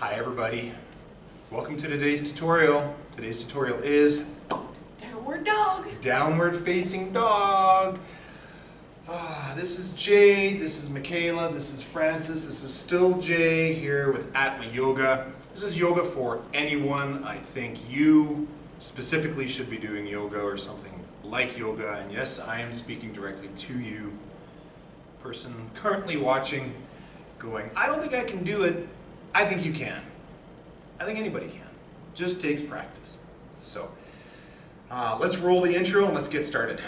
Hi everybody, welcome to today's tutorial. Today's tutorial is Downward dog. Downward facing dog. This is Jay, this is Makaela, this is Francis, this is still Jay here with Atma Yoga. This is yoga for anyone. I think you specifically should be doing yoga or something like yoga, and yes, I am speaking directly to you, person currently watching, going, I don't think I can do it. I think you can. I think anybody can. Just takes practice. So, let's roll the intro and let's get started.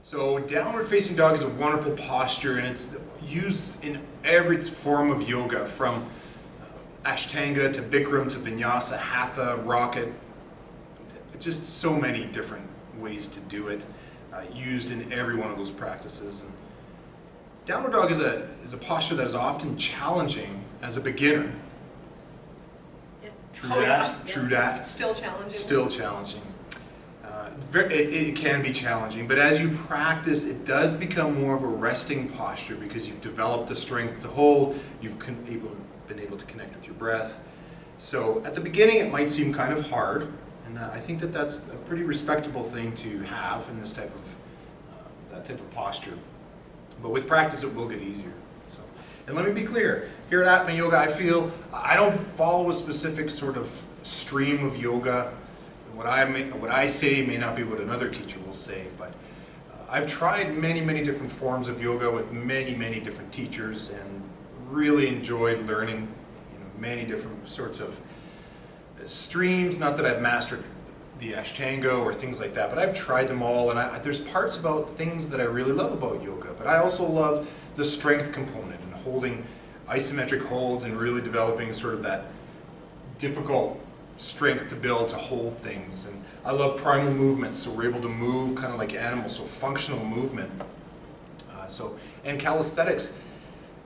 So, downward facing dog is a wonderful posture, and it's used in every form of yoga, from Ashtanga to Bikram to Vinyasa, Hatha, Rocket. Just so many different ways to do it, used in every one of those practices. And downward dog is a posture that is often challenging as a beginner. Yep. True that? True that? Still challenging. Still challenging. It can be challenging, but as you practice, it does become more of a resting posture because you've developed the strength to hold, you've been able to connect with your breath. So at the beginning, it might seem kind of hard. And I think that that's a pretty respectable thing to have in this type of that type of posture. But with practice, it will get easier. So, and let me be clear: here at Atma Yoga, I feel I don't follow a specific sort of stream of yoga. What I say may not be what another teacher will say, but I've tried many different forms of yoga with many different teachers, and really enjoyed learning, many different sorts of streams. Not that I've mastered the Ashtanga or things like that, but I've tried them all, and there's parts about things that I really love about yoga, but I also love the strength component and holding isometric holds and really developing sort of that difficult strength to build to hold things. And I love primal movement, so we're able to move kind of like animals, so functional movement. And calisthenics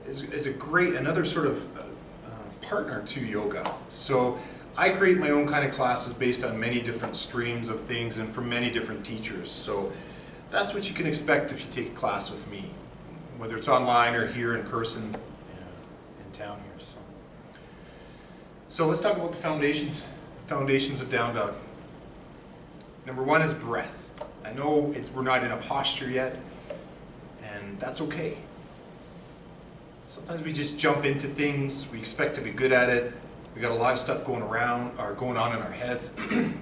is a great, another sort of partner to yoga. So I create my own kind of classes based on many different streams of things and from many different teachers. So that's what you can expect if you take a class with me, whether it's online or here in person in town here. So let's talk about the foundations of down dog. Number one is breath. I know we're not in a posture yet, and that's okay. Sometimes we just jump into things, we expect to be good at it. We got a lot of stuff going on in our heads. And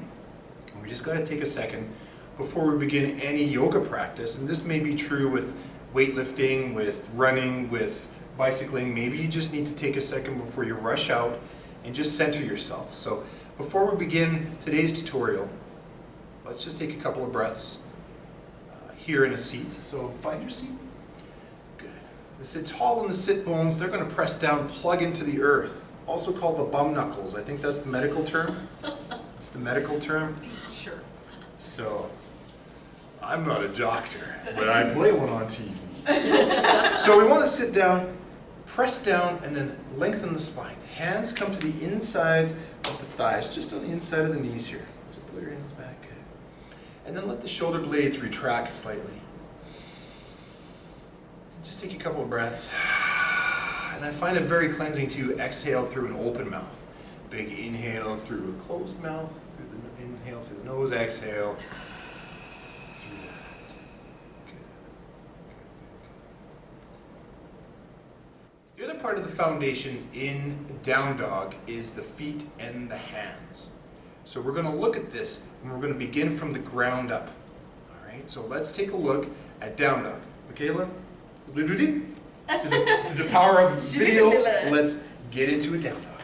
we just got to take a second before we begin any yoga practice. And this may be true with weightlifting, with running, with bicycling. Maybe you just need to take a second before you rush out and just center yourself. So before we begin today's tutorial, let's just take a couple of breaths here in a seat. So find your seat. Good. Sit tall in the sit bones. They're going to press down, plug into the earth. Also called the bum knuckles. I think that's the medical term. It's the medical term. Sure. So, I'm not a doctor, but I play one on TV. So we want to sit down, press down, and then lengthen the spine. Hands come to the insides of the thighs, just on the inside of the knees here. So pull your hands back. Good. And then let the shoulder blades retract slightly. And just take a couple of breaths. And I find it very cleansing to exhale through an open mouth. Big inhale through a closed mouth, inhale through the nose, exhale through that. Good. The other part of the foundation in down dog is the feet and the hands. So we're going to look at this, and we're going to begin from the ground up. All right, so let's take a look at down dog. Makaela? To the power of video, let's get into a down dog.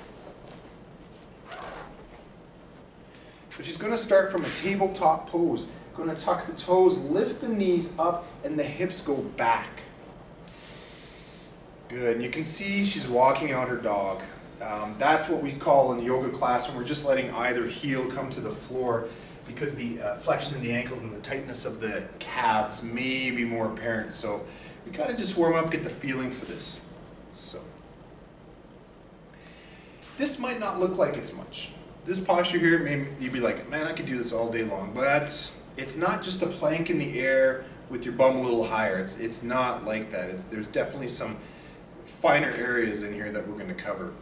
So she's going to start from a tabletop pose. Going to tuck the toes, lift the knees up, and the hips go back. Good. And you can see she's walking out her dog. That's what we call in the yoga class when we're just letting either heel come to the floor, because the flexion in the ankles and the tightness of the calves may be more apparent. So we kind of just warm up, get the feeling for this. So this might not look like it's much. this posture here, maybe you'd be like, man, I could do this all day long, but it's not just a plank in the air with your bum a little higher. It's not like that. There's definitely some finer areas in here that we're going to cover.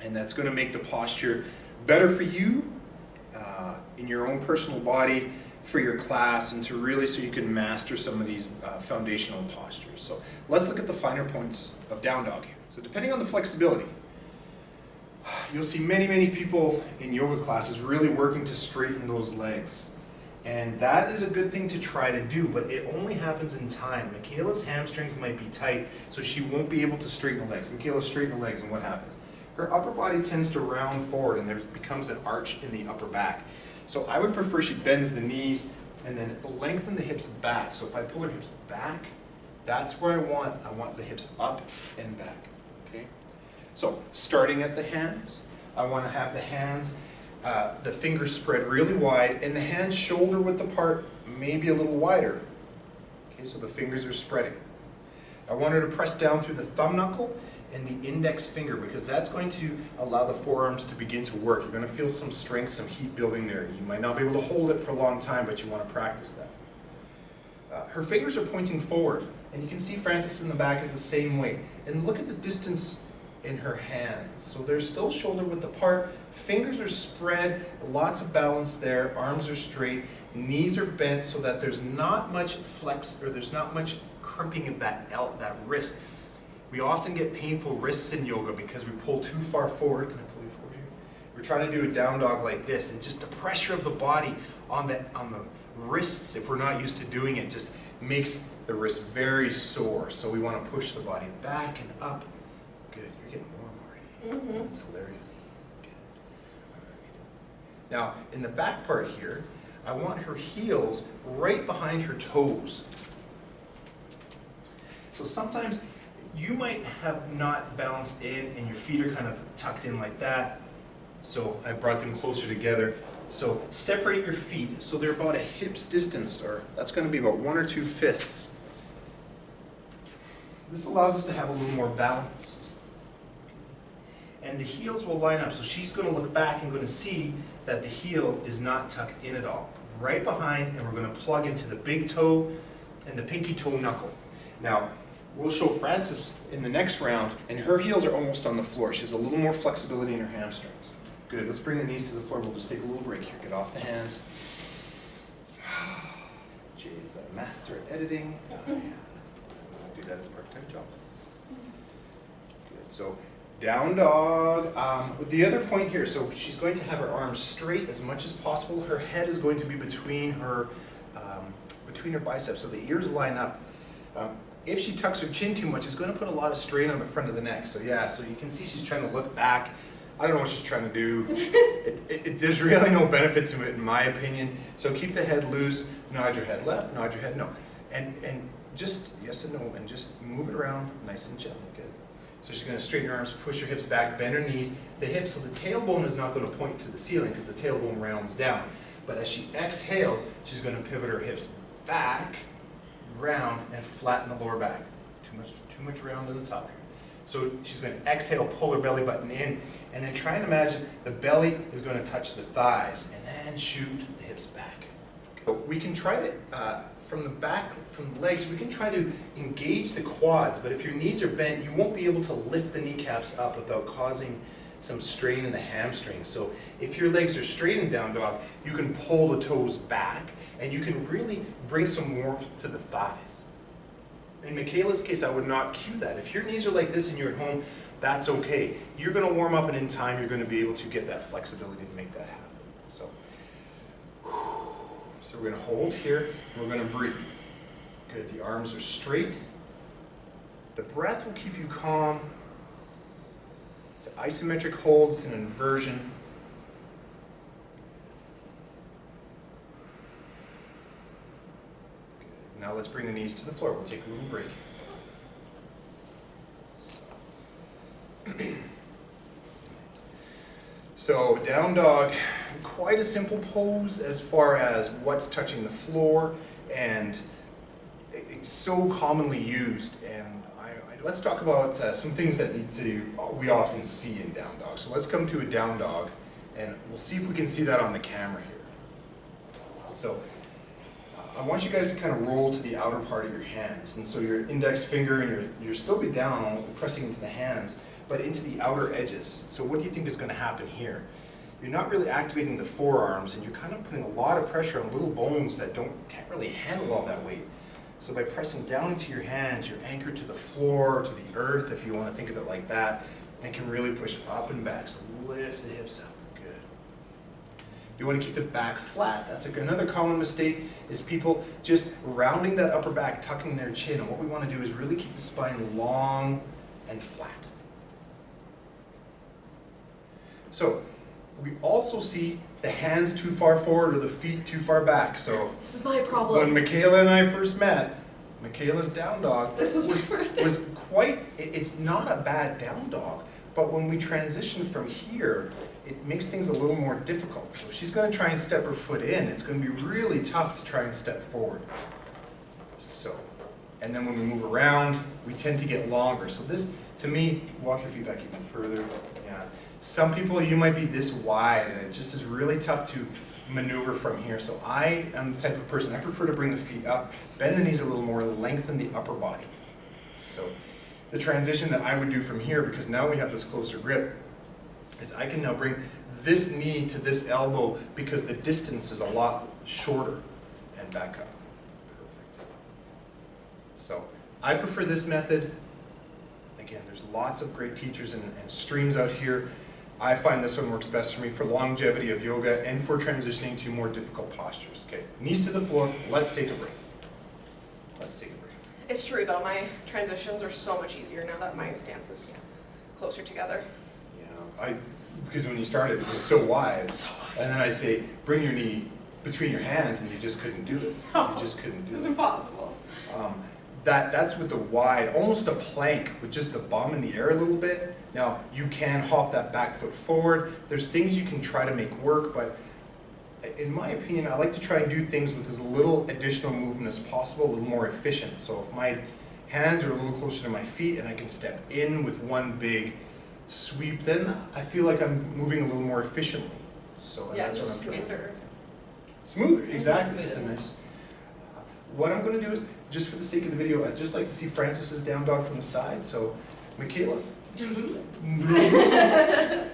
And that's going to make the posture better for you in your own personal body, for your class, and to really so you can master some of these foundational postures. So let's look at the finer points of down dog here. So depending on the flexibility, you'll see many people in yoga classes really working to straighten those legs. And that is a good thing to try to do, but it only happens in time. Makaela's hamstrings might be tight, so she won't be able to straighten the legs. Makaela, straighten the legs, and what happens? Her upper body tends to round forward, and there becomes an arch in the upper back. So I would prefer she bends the knees and then lengthen the hips back. So if I pull her hips back, that's where I want the hips up and back, okay? So starting at the hands, I want to have the hands, the fingers spread really wide, and the hands shoulder width apart, maybe a little wider. Okay, so the fingers are spreading. I want her to press down through the thumb knuckle and the index finger, because that's going to allow the forearms to begin to work. You're going to feel some strength, some heat building there. You might not be able to hold it for a long time, but you want to practice that. Her fingers are pointing forward, and you can see Frances in the back is the same way. And look at the distance in her hands. So they're still shoulder width apart, fingers are spread, lots of balance there, arms are straight, knees are bent so that there's not much flex, or there's not much crimping of that wrist. We often get painful wrists in yoga because we pull too far forward. Can I pull you forward here? We're trying to do a down dog like this, and just the pressure of the body on the wrists, if we're not used to doing it, just makes the wrist very sore. So we want to push the body back and up. Good, you're getting warm already. That's hilarious. Good. All right. Now, in the back part here, I want her heels right behind her toes. So sometimes you might have not balanced in and your feet are kind of tucked in like that. So I brought them closer together. So separate your feet so they're about a hip's distance, or that's going to be about 1 or 2 fists. This allows us to have a little more balance. And the heels will line up. So she's going to look back and going to see that the heel is not tucked in at all. Right behind, and we're going to plug into the big toe and the pinky toe knuckle. Now, we'll show Frances in the next round, and her heels are almost on the floor. She has a little more flexibility in her hamstrings. Good, let's bring the knees to the floor. We'll just take a little break here. Get off the hands. Jay's the master at editing. Oh, yeah. I'll do that as a part-time job. Good, so down dog. The other point here, so she's going to have her arms straight as much as possible. Her head is going to be between her biceps, so the ears line up. If she tucks her chin too much, it's going to put a lot of strain on the front of the neck. So yeah, so you can see she's trying to look back. I don't know what she's trying to do. There's really no benefit to it in my opinion. So keep the head loose, nod your head left, nod your head no. And just yes and no, and just move it around nice and gently, good. So she's going to straighten her arms, push her hips back, bend her knees, the hips, so the tailbone is not going to point to the ceiling because the tailbone rounds down. But as she exhales, she's going to pivot her hips back, round, and flatten the lower back. Too much round in the top here. So she's going to exhale, pull her belly button in, and then try and imagine the belly is going to touch the thighs, and then shoot the hips back. So we can try to, from the back, from the legs, we can try to engage the quads, but if your knees are bent, you won't be able to lift the kneecaps up without causing some strain in the hamstrings. So if your legs are straight in down dog, you can pull the toes back, and you can really bring some warmth to the thighs. In Makaela's case, I would not cue that. If your knees are like this and you're at home, that's okay. You're going to warm up, and in time, you're going to be able to get that flexibility to make that happen. So we're going to hold here, and we're going to breathe. Good, the arms are straight. The breath will keep you calm. It's an isometric hold, it's an inversion. Now let's bring the knees to the floor. We'll take a little break. So down dog, quite a simple pose as far as what's touching the floor, and it's so commonly used. And let's talk about some things that we often see in down dog. So let's come to a down dog And we'll see if we can see that on the camera here. So I want you guys to kind of roll to the outer part of your hands. And so your index finger and you're still be down, pressing into the hands, but into the outer edges. So what do you think is going to happen here? You're not really activating the forearms, and you're kind of putting a lot of pressure on little bones that can't really handle all that weight. So by pressing down into your hands, you're anchored to the floor, to the earth, if you want to think of it like that, and can really push up and back. So lift the hips up. Good. You want to keep the back flat. That's another common mistake, is people just rounding that upper back, tucking their chin. And what we want to do is really keep the spine long and flat. So we also see the hands too far forward or the feet too far back. So This is my problem. when Makaela and I first met, Makaela's down dog This was my first time. was quite, it's not a bad down dog, but when we transition from here, it makes things a little more difficult. So if she's going to try and step her foot in, it's going to be really tough to try and step forward. So, and then when we move around, we tend to get longer. So this, to me, walk your feet back even further. Yeah. Some people, you might be this wide, and it just is really tough to maneuver from here. So I am the type of person, I prefer to bring the feet up, bend the knees a little more, lengthen the upper body. So the transition that I would do from here, because now we have this closer grip, is I can now bring this knee to this elbow because the distance is a lot shorter, and back up. Perfect. So I prefer this method. Again, there's lots of great teachers and streams out here. I find this one works best for me for longevity of yoga and for transitioning to more difficult postures. Okay, knees to the floor, let's take a break. Let's take a break. It's true though, my transitions are so much easier now that my stance is closer together. Yeah, because when you started, it was so wide. So wide. And then I'd say, bring your knee between your hands, and you just couldn't do it. No, You just couldn't do It was it. impossible. That's with the wide, almost a plank with just the bum in the air a little bit. Now, you can hop that back foot forward. There's things you can try to make work, but in my opinion, I like to try and do things with as little additional movement as possible, a little more efficient. So if my hands are a little closer to my feet and I can step in with one big sweep, then I feel like I'm moving a little more efficiently. So and Yeah, that's just what I'm trying. smoother. Smoother, exactly. Smoother. That's nice. What I'm going to do is, just for the sake of the video, I'd just like to see Francis's down dog from the side. So, Makaela. Good.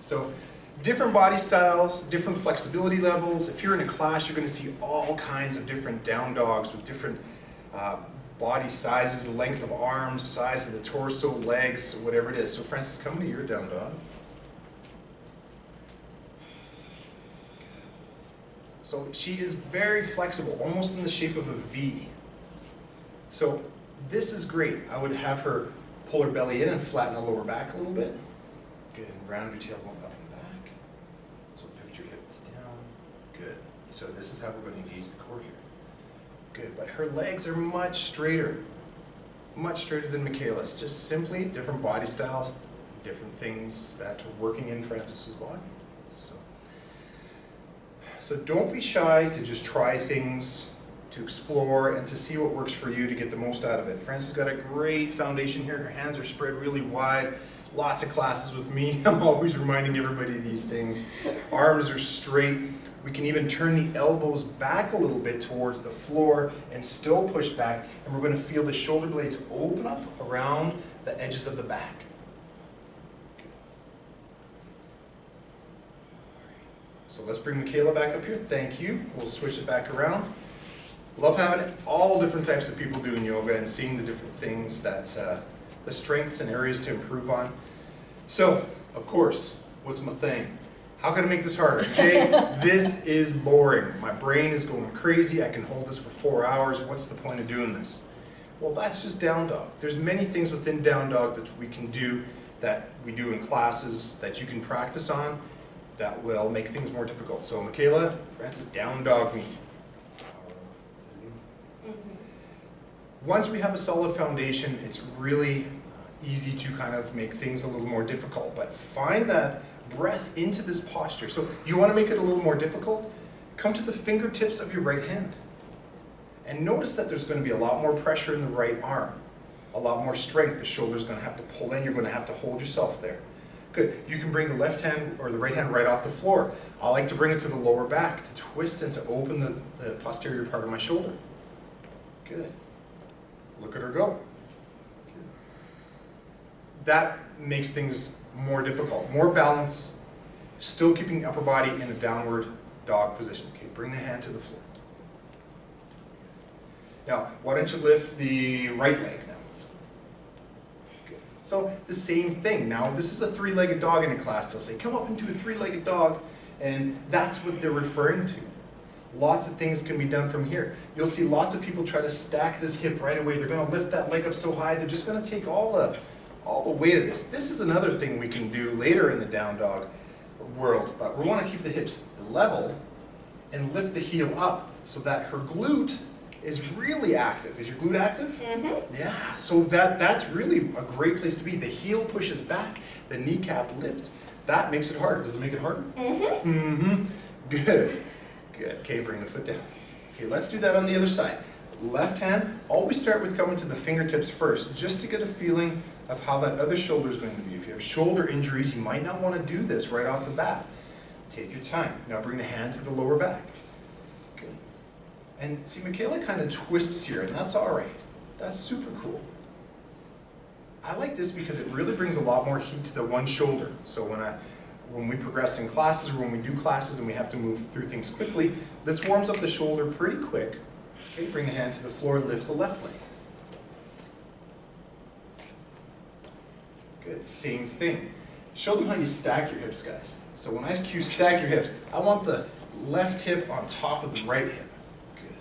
So, different body styles, different flexibility levels. If you're in a class, you're going to see all kinds of different down dogs with different body sizes, length of arms, size of the torso, legs, whatever it is. So, Francis, come to your down dog. So she is very flexible, almost in the shape of a V. So this is great. I would have her pull her belly in and flatten the lower back a little bit. Good, and round your tailbone up and back. So pivot your hips down. Good. So this is how we're going to engage the core here. Good, but her legs are much straighter than Makaela's. Just simply different body styles, different things that are working in Francis's body. So don't be shy to just try things, to explore, and to see what works for you to get the most out of it. Francis got a great foundation here. Her hands are spread really wide. Lots of classes with me. I'm always reminding everybody of these things. Arms are straight. We can even turn the elbows back a little bit towards the floor and still push back. And we're going to feel the shoulder blades open up around the edges of the back. So let's bring Makaela back up here. Thank you. We'll switch it back around. Love having it. All different types of people doing yoga and seeing the different things that, the strengths and areas to improve on. So, of course, what's my thing? How can I make this harder? Jay, this is boring. My brain is going crazy. I can hold this for 4 hours. What's the point of doing this? Well, that's just down dog. There's many things within down dog that we can do, that we do in classes, that you can practice on, that will make things more difficult. So Makaela, Francis, down dog me. Once we have a solid foundation, it's really easy to kind of make things a little more difficult. But find that breath into this posture. So you want to make it a little more difficult? Come to the fingertips of your right hand. And notice that there's going to be a lot more pressure in the right arm. A lot more strength. The shoulder's going to have to pull in. You're going to have to hold yourself there. Good. You can bring the left hand or the right hand right off the floor. I like to bring it to the lower back to twist and to open the posterior part of my shoulder. Good. Look at her go. Good. That makes things more difficult. More balance, still keeping the upper body in a downward dog position. Okay, bring the hand to the floor. Now, why don't you lift the right leg now? Good. So, the same thing. Now, this is a three-legged dog in a class. They'll say, come up into a three-legged dog, and that's what they're referring to. Lots of things can be done from here. You'll see lots of people try to stack this hip right away. They're going to lift that leg up so high, they're just going to take all the weight of this. This is another thing we can do later in the down dog world, but we want to keep the hips level and lift the heel up so that her glute is really active. Is your glute active? Mm-hmm. Yeah, so that's really a great place to be. The heel pushes back, the kneecap lifts. That makes it harder. Does it make it harder? Mm-hmm. Mm-hmm. Good. Good. Okay, bring the foot down. Okay, let's do that on the other side. Left hand, always start with coming to the fingertips first, just to get a feeling of how that other shoulder is going to be. If you have shoulder injuries, you might not want to do this right off the bat. Take your time. Now bring the hand to the lower back. Good. And see, Makaela kind of twists here, and that's all right. That's super cool. I like this because it really brings a lot more heat to the one shoulder. So when we progress in classes or when we do classes and we have to move through things quickly, this warms up the shoulder pretty quick. Okay, bring the hand to the floor, lift the left leg. Good, same thing. Show them how you stack your hips, guys. So when I cue stack your hips, I want the left hip on top of the right hip. Good.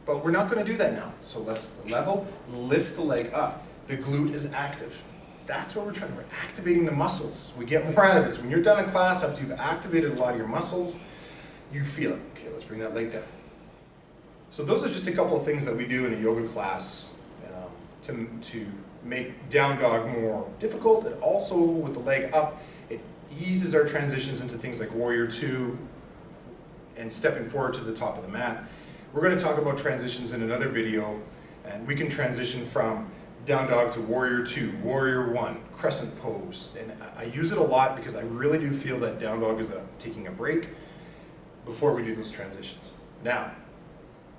But we're not going to do that now. So let's level, lift the leg up. The glute is active. That's what we're trying to do. We're activating the muscles. We get more out of this. When you're done in class, after you've activated a lot of your muscles, you feel it. Okay, let's bring that leg down. So those are just a couple of things that we do in a yoga class to make down dog more difficult, and also with the leg up, it eases our transitions into things like warrior two and stepping forward to the top of the mat. We're going to talk about transitions in another video, and we can transition from down dog to warrior two, warrior one, crescent pose. And I use it a lot because I really do feel that down dog is taking a break before we do those transitions. Now,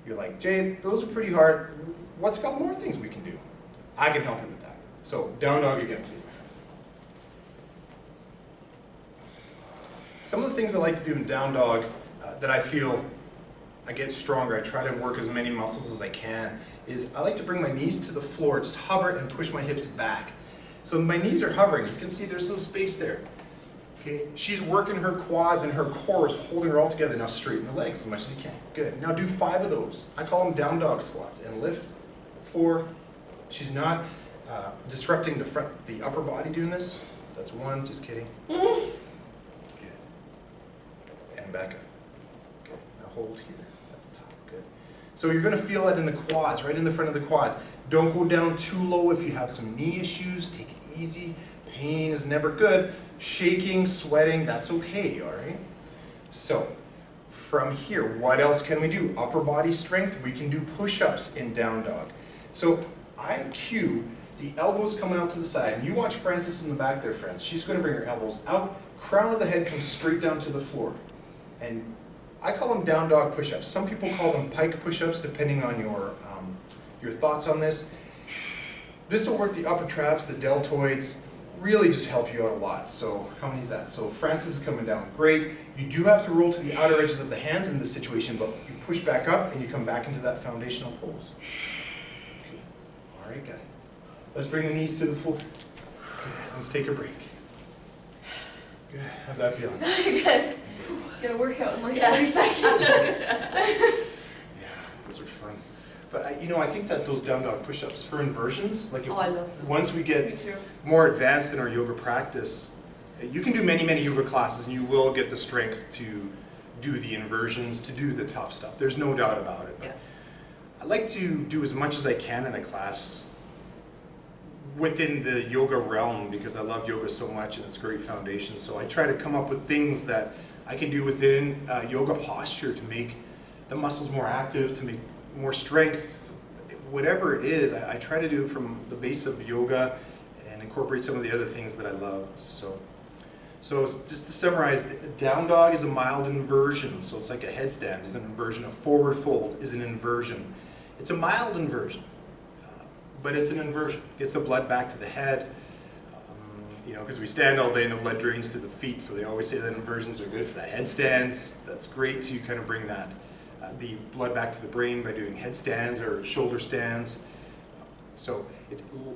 you're like, Jay, those are pretty hard. What's a couple more things we can do? I can help you with that. So, down dog again, please, my friend. Some of the things I like to do in down dog that I feel I get stronger, I try to work as many muscles as I can, is I like to bring my knees to the floor, just hover and push my hips back. So my knees are hovering. You can see there's some space there. Okay, she's working her quads and her core is holding her all together. Now straighten the legs as much as you can. Good. Now do 5 of those. I call them down dog squats. And lift 4. She's not disrupting the upper body doing this. That's 1. Just kidding. Good. And back up. Good. Now hold here at the top. Good. So you're going to feel that in the quads, right in the front of the quads. Don't go down too low if you have some knee issues. Take it easy. Pain is never good. Shaking, sweating, that's okay, all right? So, from here, what else can we do? Upper body strength, we can do push-ups in down dog. So, I cue the elbows coming out to the side. And you watch Frances in the back there, friends. She's going to bring her elbows out. Crown of the head comes straight down to the floor. And I call them down dog push-ups. Some people call them pike push-ups, depending on your thoughts on this. This will work the upper traps, the deltoids, really just help you out a lot. So how many is that? So Frances is coming down. Great. You do have to roll to the outer edges of the hands in this situation, but you push back up and you come back into that foundational pose. Okay. All right, guys. Let's bring the knees to the floor. Good. Let's take a break. Good. How's that feeling? Good. Get a workout in like 30 seconds. Yeah, those are fun. But I think that those down dog push-ups for inversions, like I love them. Once we get more advanced in our yoga practice, you can do many, many yoga classes and you will get the strength to do the inversions, to do the tough stuff. There's no doubt about it. But yeah. I like to do as much as I can in a class within the yoga realm because I love yoga so much and it's a great foundation. So I try to come up with things that I can do within yoga posture to make the muscles more active, to make more strength, whatever it is. I try to do it from the base of yoga and incorporate some of the other things that I love. So So just to summarize, down dog is a mild inversion. So it's like a headstand is an inversion. A forward fold is an inversion. It's a mild inversion, but it's an inversion. It gets the blood back to the head. Because we stand all day and the blood drains to the feet, so they always say that inversions are good for that. Headstands, that's great to kind of bring that the blood back to the brain by doing headstands or shoulder stands. So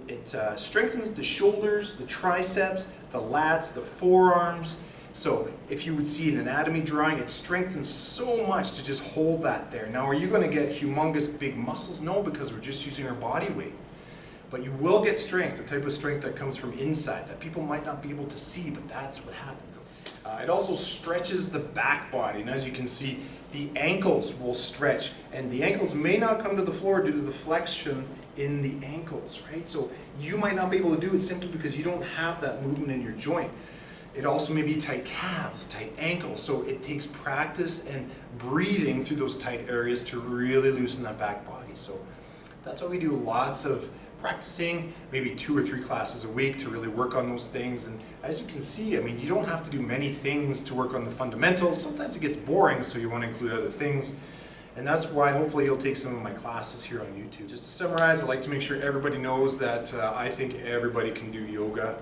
it strengthens the shoulders, the triceps, the lats, the forearms. So if you would see an anatomy drawing, it strengthens so much to just hold that there. Now, are you going to get humongous big muscles? No, because we're just using our body weight. But you will get strength, the type of strength that comes from inside, that people might not be able to see, but that's what happens. It also stretches the back body, and as you can see, the ankles will stretch, and the ankles may not come to the floor due to the flexion in the ankles, right? So you might not be able to do it simply because you don't have that movement in your joint. It also may be tight calves, tight ankles, so it takes practice and breathing through those tight areas to really loosen that back body. So that's why we do lots of practicing, maybe 2 or 3 classes a week to really work on those things. And as you can see, I mean, you don't have to do many things to work on the fundamentals. Sometimes it gets boring, so you want to include other things. And that's why hopefully you'll take some of my classes here on YouTube. Just to summarize, I'd like to make sure everybody knows that I think everybody can do yoga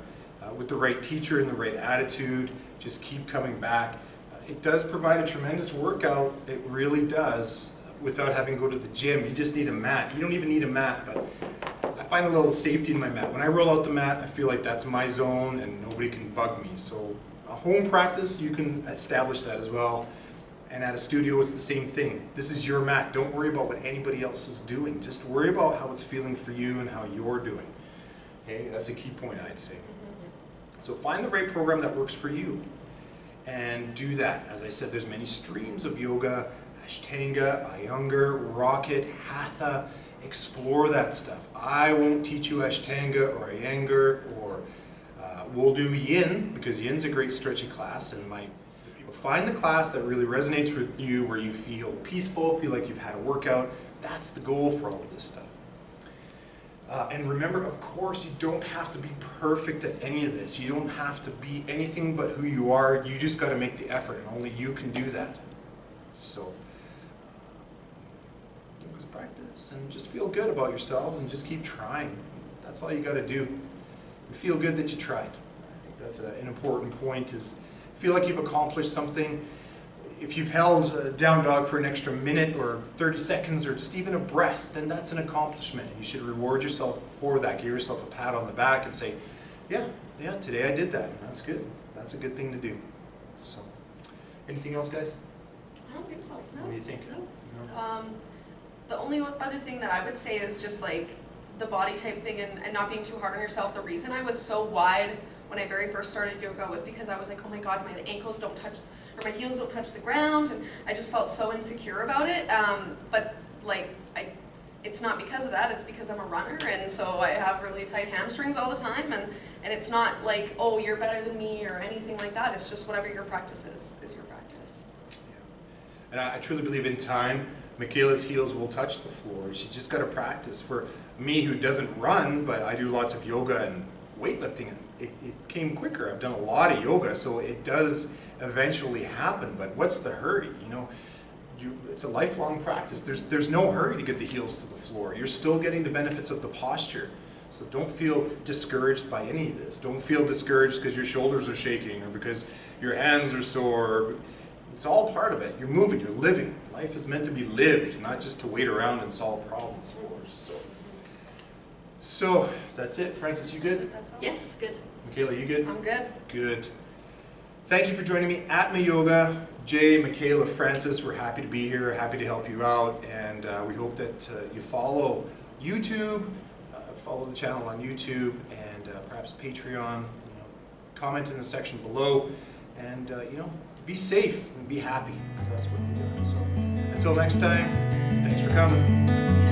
with the right teacher and the right attitude. Just keep coming back. It does provide a tremendous workout. It really does, without having to go to the gym. You just need a mat. You don't even need a mat, but I find a little safety in my mat. When I roll out the mat, I feel like that's my zone and nobody can bug me. So a home practice, you can establish that as well. And at a studio, it's the same thing. This is your mat. Don't worry about what anybody else is doing. Just worry about how it's feeling for you and how you're doing. Okay, that's a key point, I'd say. So find the right program that works for you and do that. As I said, there's many streams of yoga: Ashtanga, Iyengar, Rocket, Hatha. Explore that stuff. I won't teach you Ashtanga or Iyengar, or we'll do Yin, because Yin's a great stretchy class, and find the class that really resonates with you, where you feel peaceful, feel like you've had a workout. That's the goal for all of this stuff. And remember, of course, you don't have to be perfect at any of this. You don't have to be anything but who you are. You just got to make the effort, and only you can do that. So practice and just feel good about yourselves and just keep trying. That's all you got to do. And feel good that you tried. I think that's an important point, is feel like you've accomplished something. If you've held down dog for an extra minute or 30 seconds or just even a breath, then that's an accomplishment. And you should reward yourself for that. Give yourself a pat on the back and say, yeah, today I did that. And that's good. That's a good thing to do. So, anything else, guys? I don't think so. No. What do you think? No. No? The only other thing that I would say is just like the body type thing and not being too hard on yourself. The reason I was so wide when I very first started yoga was because I was like, oh my God, my ankles don't touch, or my heels don't touch the ground, and I just felt so insecure about it. But like, it's not because of that, it's because I'm a runner, and so I have really tight hamstrings all the time, and it's not like, oh, you're better than me or anything like that. It's just whatever your practice is your practice. Yeah. And I truly believe in time, Makaela's heels will touch the floor. She's just got to practice. For me, who doesn't run, but I do lots of yoga and weightlifting, it came quicker. I've done a lot of yoga, so it does eventually happen. But what's the hurry? It's a lifelong practice. There's no hurry to get the heels to the floor. You're still getting the benefits of the posture. So don't feel discouraged by any of this. Don't feel discouraged because your shoulders are shaking or because your hands are sore. It's all part of it. You're moving, you're living. Life is meant to be lived, not just to wait around and solve problems for. So that's it. Francis, you good? That's all. Yes, good. Makaela, you good? I'm good. Good. Thank you for joining me. Atma Yoga, Jay, Makaela, Francis, we're happy to be here, happy to help you out, and we hope that you follow YouTube, follow the channel on YouTube, and perhaps Patreon. Comment in the section below, and be safe and be happy, because that's what we're doing. So until next time, thanks for coming.